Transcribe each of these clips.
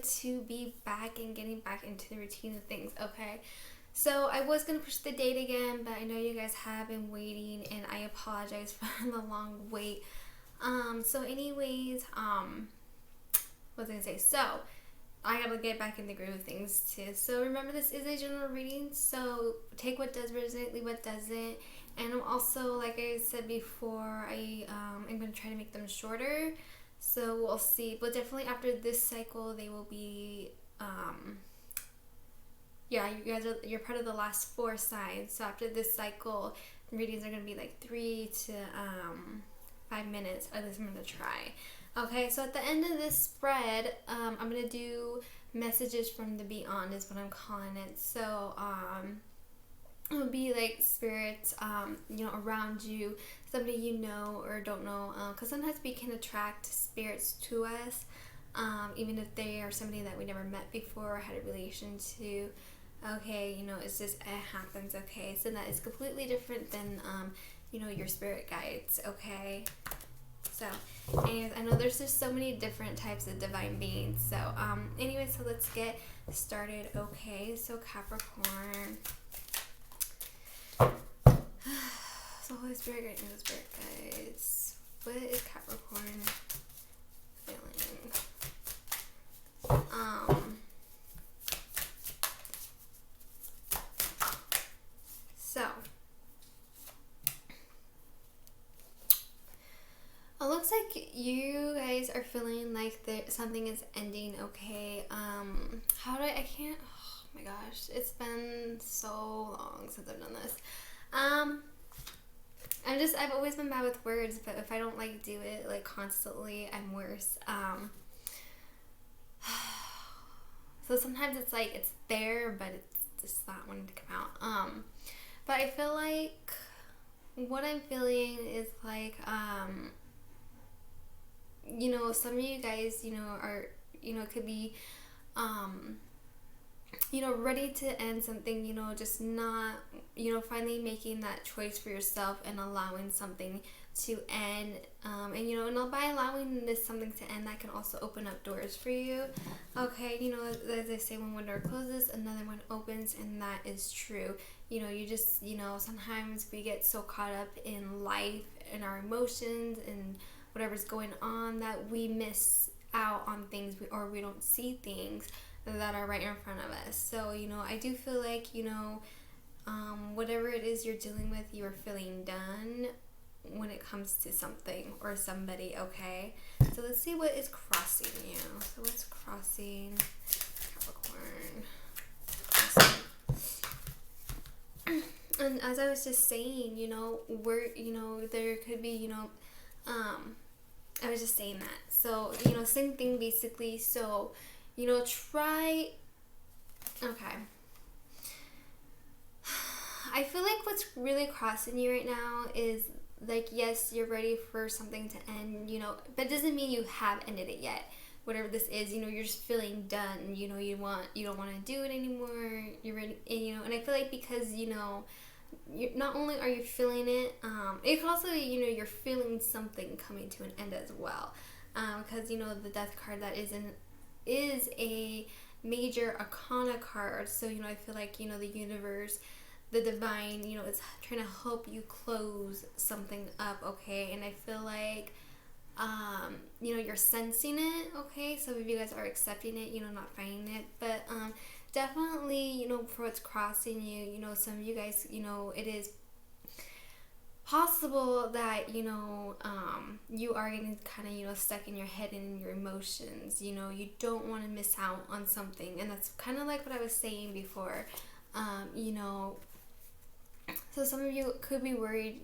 good to be back and getting back into the routine of things, okay? So I was going to push the date again, but I know you guys have been waiting, and I apologize for the long wait. So anyways, what was I going to say? So, I gotta get back in the groove of things too. So remember, this is a general reading, so take what does resonate, leave what doesn't. And I'm also, like I said before, I'm gonna try to make them shorter. So we'll see. But definitely after this cycle, they will be, you're part of the last 4 signs. So after this cycle, readings are gonna be like 3 to 5 minutes. At least I'm gonna try. Okay, so at the end of this spread, I'm going to do messages from the beyond is what I'm calling it. So, it will be like spirits, around you, somebody you know or don't know, because sometimes we can attract spirits to us, even if they are somebody that we never met before or had a relation to. Okay, it's just, it happens, okay? So that is completely different than, your spirit guides, okay? So, anyways, I know there's just so many different types of divine beings. So, so let's get started, okay? So, Capricorn. So, Holy Spirit guides, Holy Spirit guides. What is Capricorn feeling? So, it looks like you guys are feeling like something is ending, okay? I can't, oh my gosh, it's been so long since I've done this. I've always been bad with words, but if I don't, do it, constantly, I'm worse. So sometimes it's it's there, but it's just not wanting to come out. But I feel like what I'm feeling is some of you guys, are, could be, ready to end something, just not, finally making that choice for yourself and allowing something to end. And by allowing this something to end, that can also open up doors for you. Okay, as they say, when one door closes, another one opens, and that is true. You just, sometimes we get so caught up in life and our emotions and whatever's going on that we miss out on things or we don't see things that are right in front of us. So, I do feel like, whatever it is you're dealing with, you are feeling done when it comes to something or somebody, okay? So let's see what is crossing you. So what's crossing Capricorn? And as I was just saying, there could be, I was just saying that. So, same thing basically. So, try. Okay. I feel like what's really crossing you right now is yes, you're ready for something to end, but it doesn't mean you have ended it yet. Whatever this is, you're just feeling done. You don't want to do it anymore. You're ready, and I feel like because, not only are you feeling it, it can also, you're feeling something coming to an end as well. Because, the death card that is a major arcana card. So, I feel like, the universe, the divine, is trying to help you close something up, okay? And I feel like, you're sensing it, okay? Some of you guys are accepting it, not fighting it, but, definitely, for what's crossing you, some of you guys, it is possible that, you are getting kind of, stuck in your head and in your emotions. You don't want to miss out on something. And that's kind of like what I was saying before. So some of you could be worried,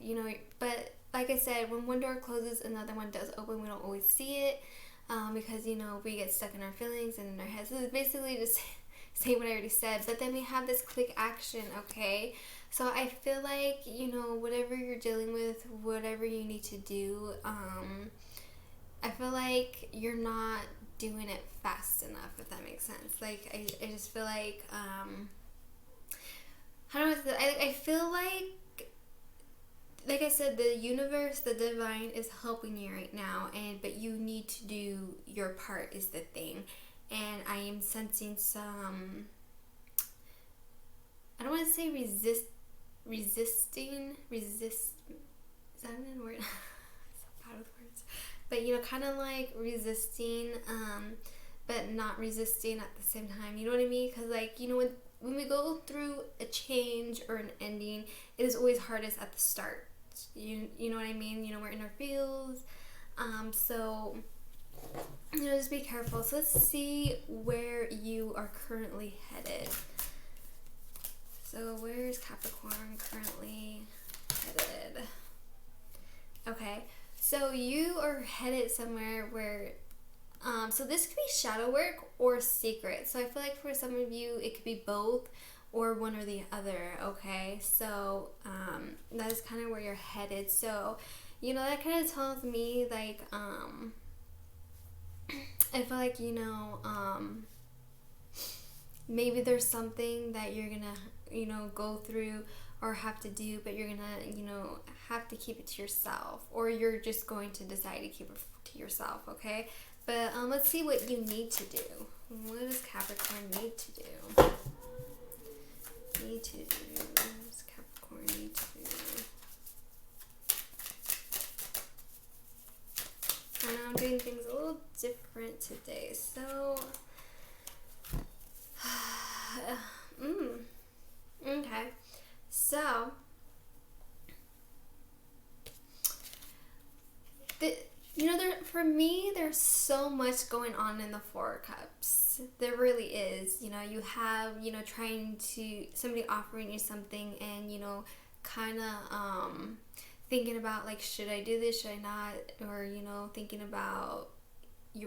but like I said, when one door closes, another one does open. We don't always see it because, we get stuck in our feelings and in our heads. So it's basically just say what I already said, but then we have this quick action, okay? So I feel like, whatever you're dealing with, whatever you need to do, I feel like you're not doing it fast enough, if that makes sense. I just feel like, how do I say that? I feel like I said, the universe, the divine is helping you right now, but you need to do your part is the thing. and I am sensing some, I don't want to say resisting, is that a word? So bad with words. But, you know, kind of like resisting, but not resisting at the same time. You know what I mean? Because, like, you know, when we go through a change or an ending, it is always hardest at the start. You know what I mean? You know, we're in our feels. So, you know, just be careful. So let's see where you are currently headed. So where is Capricorn currently headed? Okay, so you are headed somewhere where, so this could be shadow work or secret. So I feel like for some of you, it could be both or one or the other, okay? So that is kind of where you're headed. So, you know, that kind of tells me, like, I feel like, you know, maybe there's something that you're gonna, you know, go through or have to do, but you're gonna, you know, have to keep it to yourself, or you're just going to decide to keep it to yourself, okay? But let's see what you need to do. What does Capricorn need to do? What does Capricorn need to do? I know I'm doing things a little different today, so okay, so you know, for me, there's so much going on in the Four of Cups. There really is. You know, you have, you know, somebody offering you something, and, you know, kind of thinking about, like, should I do this, should I not, or, you know, thinking about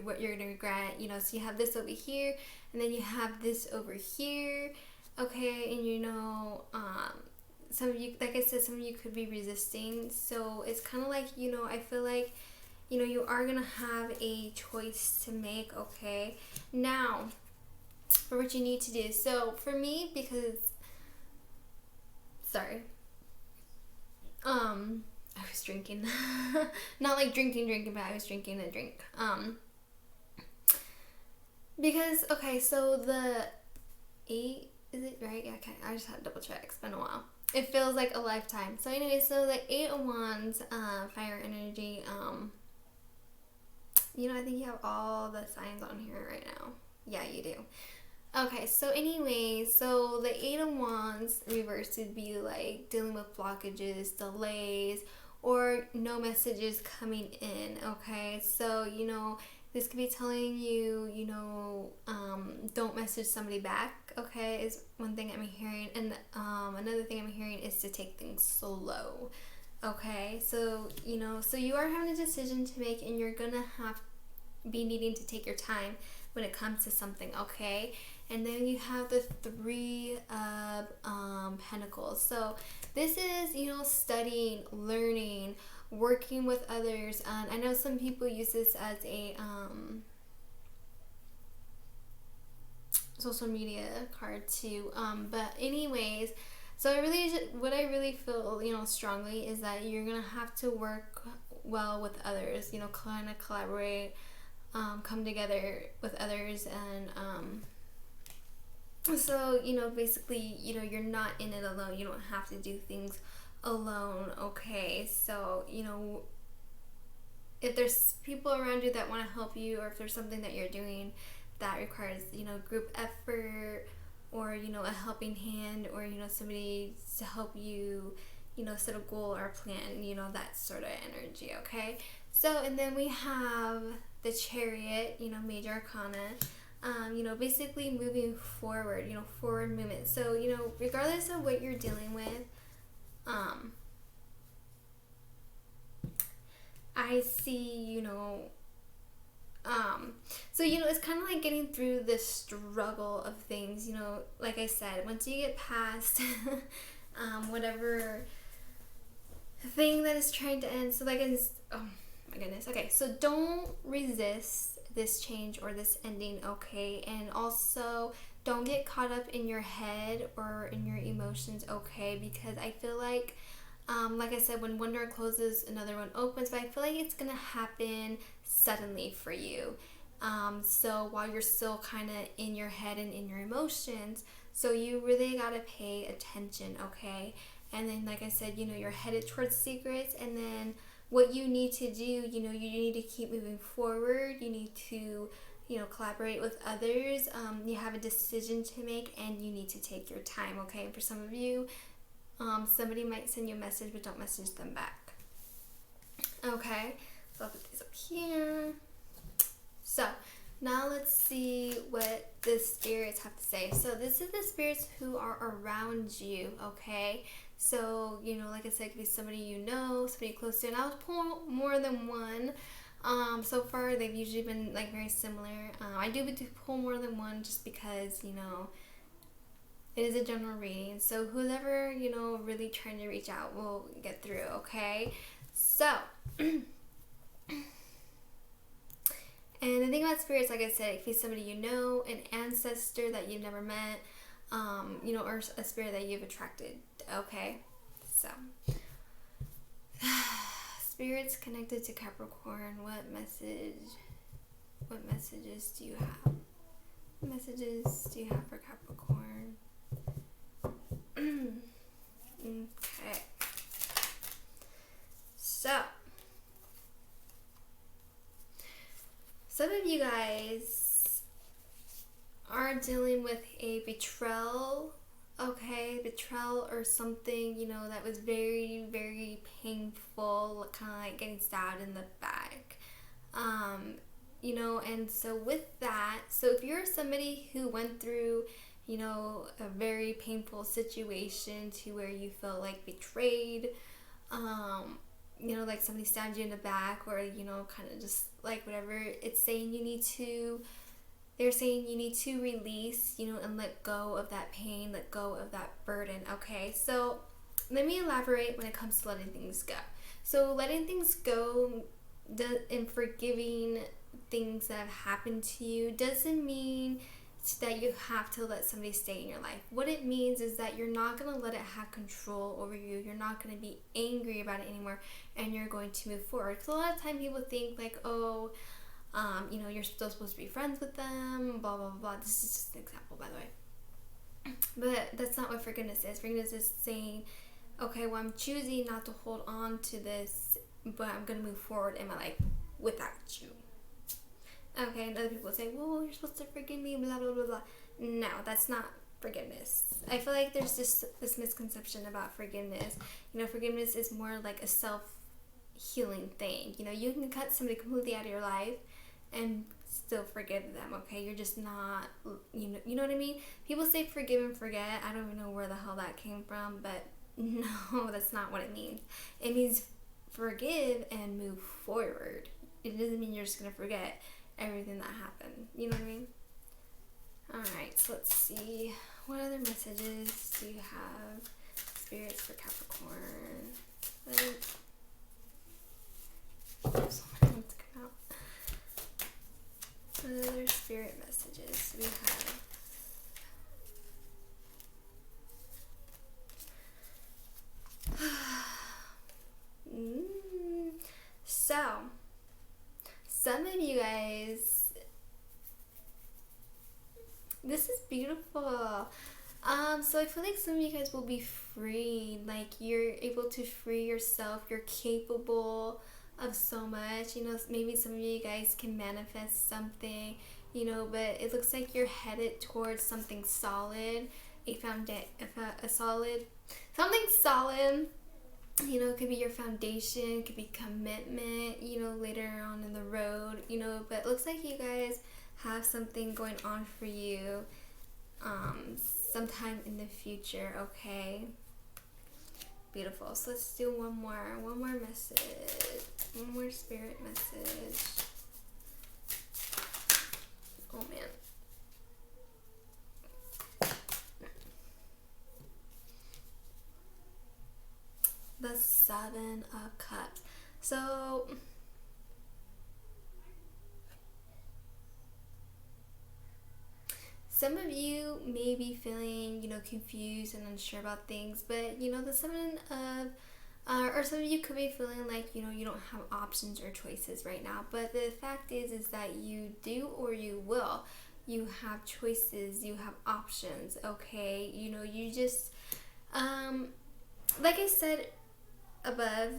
what you're gonna regret. You know, so you have this over here, and then you have this over here, okay? And, you know, some of you, like I said, some of you could be resisting. So it's kind of like, you know, I feel like, you know, you are gonna have a choice to make, okay? Now, for what you need to do. So for me, because, sorry, I was drinking, not like drinking, but I was drinking a drink. Because, okay, so the 8, is it right? Yeah, okay, I just had to double check. It's been a while. It feels like a lifetime. So anyway, so the 8 of Wands, fire energy, you know, I think you have all the signs on here right now. Yeah, you do. Okay, so anyway, so the 8 of Wands reversed would be like dealing with blockages, delays, or no messages coming in, okay? So, you know, this could be telling you, you know, don't message somebody back, okay, is one thing I'm hearing. And another thing I'm hearing is to take things slow, okay? So, you know, so you are having a decision to make, and you're gonna be needing to take your time when it comes to something, okay? And then you have the 3 of Pentacles. So this is, you know, studying, learning, working with others. And I know some people use this as a social media card too. But anyways, so what I really feel, you know, strongly is that you're gonna have to work well with others. You know, kind of collaborate, come together with others, and so, you know, basically, you know, you're not in it alone. You don't have to do things alone, okay? So, you know, if there's people around you that want to help you, or if there's something that you're doing that requires, you know, group effort, or, you know, a helping hand, or, you know, somebody to help you, you know, set a goal or a plan, you know, that sort of energy, okay? So, and then we have the Chariot, you know, major arcana. You know, basically moving forward, you know, forward movement. So, you know, regardless of what you're dealing with, I see, you know, so, you know, it's kind of like getting through the struggle of things, you know, like I said, once you get past, whatever thing that is trying to end. So, like, oh my goodness. Okay, so don't resist this change or this ending, okay? And also, don't get caught up in your head or in your emotions, okay? Because I feel like I said, when one door closes, another one opens, but I feel like it's gonna happen suddenly for you. So while you're still kind of in your head and in your emotions, so you really got to pay attention, okay? And then, like I said, you're headed towards secrets, and then what you need to do, you need to keep moving forward. You need to, collaborate with others. You have a decision to make, and you need to take your time, okay? And for some of you, somebody might send you a message, but don't message them back. Okay, so I'll put these up here. So now let's see what the spirits have to say. So this is the spirits who are around you, okay? So, like I said, it could be somebody somebody close to you. And I was pulling more than one. So far, they've usually been, like, very similar. I do pull more than one just because, it is a general reading. So whoever, really trying to reach out will get through, okay? So, and the thing about spirits, like I said, it could be somebody an ancestor that you've never met, or a spirit that you've attracted, okay? So, spirits connected to Capricorn, what messages do you have? What messages do you have for Capricorn? Okay. So, some of you guys are dealing with a betrayal, okay? Betrayal or something, that was very, very painful, kind of like getting stabbed in the back. And so with that, so if you're somebody who went through, a very painful situation to where you felt like betrayed, like somebody stabbed you in the back, or, kind of just like whatever, they're saying you need to release, and let go of that pain, let go of that burden, okay? So let me elaborate when it comes to letting things go. So letting things go and forgiving things that have happened to you doesn't mean that you have to let somebody stay in your life. What it means is that you're not going to let it have control over you. You're not going to be angry about it anymore, and you're going to move forward. So a lot of time people think like, oh, you're still supposed to be friends with them, blah, blah, blah. This is just an example, by the way. But that's not what forgiveness is. Forgiveness is saying, okay, well, I'm choosing not to hold on to this, but I'm going to move forward in my life without you. Okay, and other people say, well, you're supposed to forgive me, blah, blah, blah, blah. No, that's not forgiveness. I feel like there's just this misconception about forgiveness. Forgiveness is more like a self-healing thing. You can cut somebody completely out of your life and still forgive them, okay? You're just not, you know what I mean? People say forgive and forget. I don't even know where the hell that came from, but no, that's not what it means. It means forgive and move forward. It doesn't mean you're just going to forget everything that happened. You know what I mean? Alright, so let's see. What other messages do you have? Spirits for Capricorn. So many ones to come out. What other spirit messages do we have? So, some of you guys, this is beautiful. So I feel like some of you guys will be free. Like, you're able to free yourself. You're capable of so much. Maybe some of you guys can manifest something, but it looks like you're headed towards something solid, something solid. It could be your foundation, it could be commitment, later on in the road, but it looks like you guys have something going on for you sometime in the future, okay? Beautiful. So let's do one more message, one more spirit message. Oh man. The Seven of Cups. So some of you may be feeling, confused and unsure about things, but the Seven Or some of you could be feeling like, you know, you don't have options or choices right now. But the fact is that you do, or you will. You have choices, you have options, okay? You know, you just, like I said above,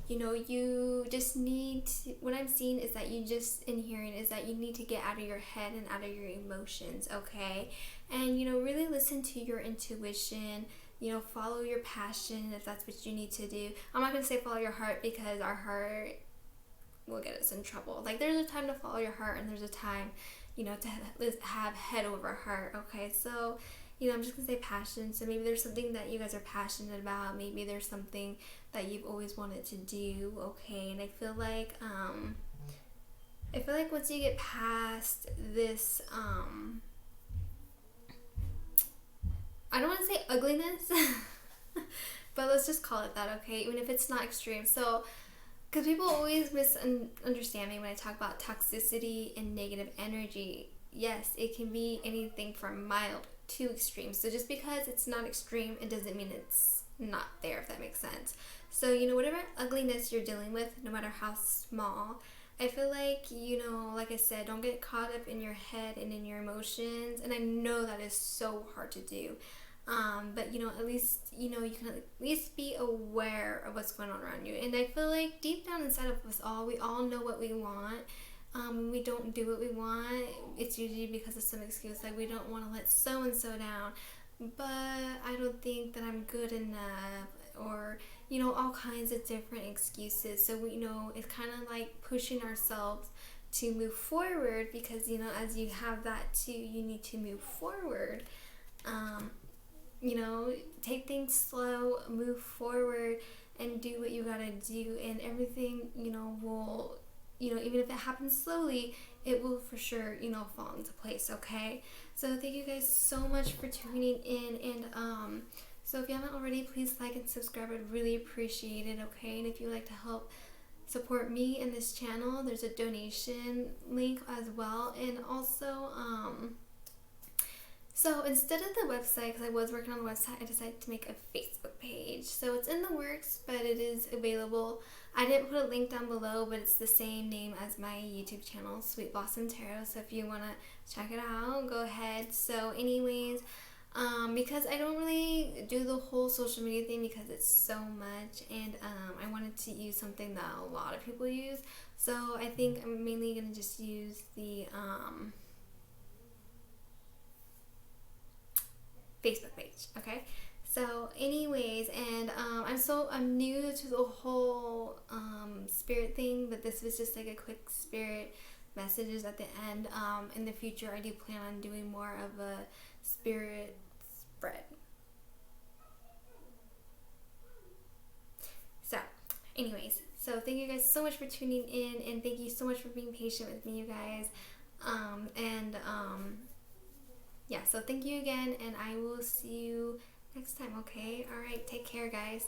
you know, you just need to, what I'm seeing is that you just, in hearing, is that you need to get out of your head and out of your emotions, okay? And, you know, really listen to your intuition, you know, follow your passion if that's what you need to do. I'm not going to say follow your heart, because our heart will get us in trouble. Like, there's a time to follow your heart, and there's a time, you know, to have head over heart, okay? So, you know, I'm just gonna say passion. So maybe there's something that you guys are passionate about. Maybe there's something that you've always wanted to do, okay? And I feel like once you get past this, I don't want to say ugliness, but let's just call it that, okay? Even if it's not extreme. So, because people always misunderstand me when I talk about toxicity and negative energy. Yes, it can be anything from mild to extreme. So just because it's not extreme, it doesn't mean it's not there, if that makes sense. So, you know, whatever ugliness you're dealing with, no matter how small, I feel like, you know, like I said, don't get caught up in your head and in your emotions. And I know that is so hard to do. But, you know, at least, you know, you can at least be aware of what's going on around you. And I feel like deep down inside of us all, we all know what we want. When we don't do what we want, it's usually because of some excuse, like we don't want to let so-and-so down, but I don't think that I'm good enough, or, you know, all kinds of different excuses. So, we, you know, it's kind of like pushing ourselves to move forward, because, you know, as you have that too, you need to move forward. You know, take things slow, move forward, and do what you gotta do, and everything, you know, will, you know, even if it happens slowly, it will for sure, you know, fall into place, okay? So thank you guys so much for tuning in, and so if you haven't already, please like and subscribe. I'd really appreciate it, okay? And if you'd like to help support me and this channel, there's a donation link as well. And also, so instead of the website, because I was working on the website, I decided to make a Facebook page. So it's in the works, but it is available. I didn't put a link down below, but it's the same name as my YouTube channel, Sweet Blossom Tarot. So if you want to check it out, go ahead. So anyways, because I don't really do the whole social media thing because it's so much, and I wanted to use something that a lot of people use. So I think I'm mainly going to just use the Facebook page, okay? So anyways, and I'm new to the whole spirit thing, but this was just like a quick spirit messages at the end. In the future, I do plan on doing more of a spirit spread. So anyways, so thank you guys so much for tuning in, and thank you so much for being patient with me, you guys. Yeah, so thank you again, and I will see you next time, okay? All right, take care, guys.